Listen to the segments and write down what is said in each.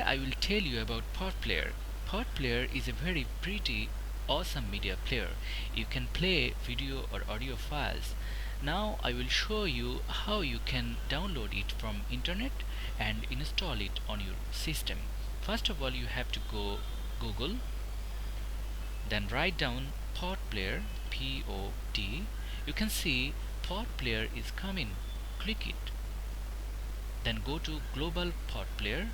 I will tell you about Potplayer. Potplayer is a very pretty awesome media player. You can play video or audio files. Now I will show you how you can download it from internet and install it on your system. First of all, you have to go Google, then write down Potplayer, P-O-T. You can see Potplayer is coming. Click it. Then go to Global Potplayer.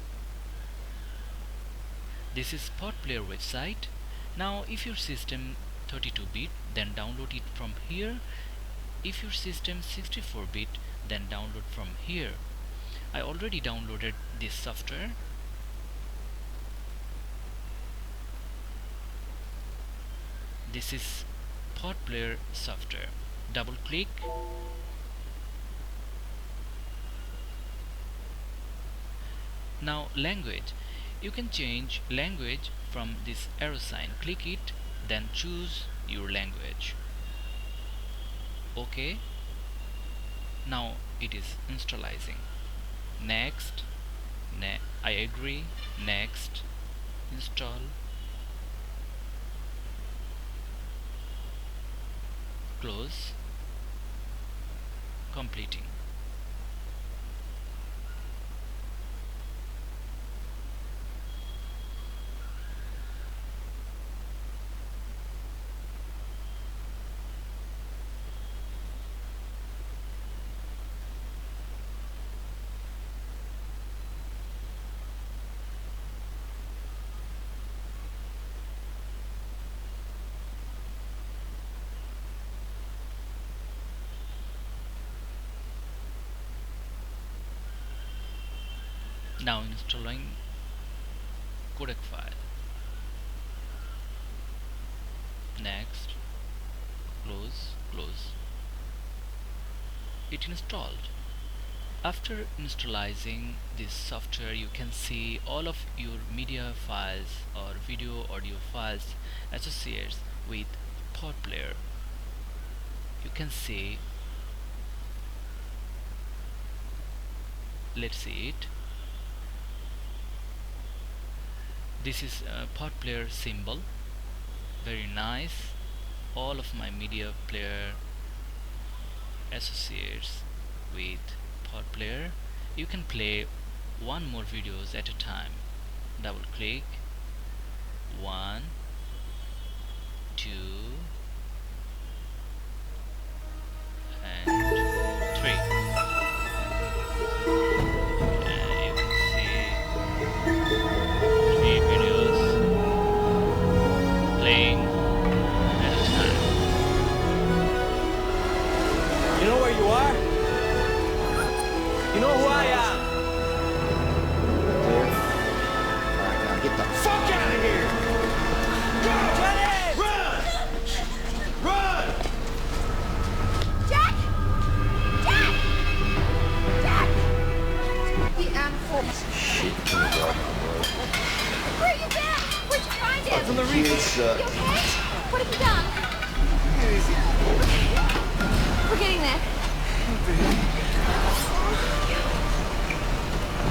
This is Potplayer website. Now if your system 32-bit, then download it from here. If your system 64-bit, then download from here. I already downloaded this software. This is Potplayer software. Double click. Now language. You can change language from this arrow sign. Click it, then choose your language. OK. Now it is installizing. Next. I agree. Next. Install. Close. Completing. Now installing codec file. Next. Close. It installed. After installizing this software, you can see all of your media files or video audio files associated with Potplayer. You can see. Let's see it. This is a Potplayer symbol. Very nice. All of my media player associates with Potplayer. You can play one more videos at a time. Double click. 1, 2, and 3. You can see 3 videos playing at a time. You know where you are? You know who I am? Alright, now get the Fuck out of here! Go! Jenny! Run! Run! Jack! Jack! Jack! The animals. shit to the dog. Where you been? Where'd you find him? From the reefs, You okay? What have you done? We're getting there.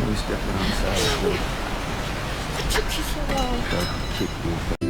We stepping outside. What took you so long? Kick you.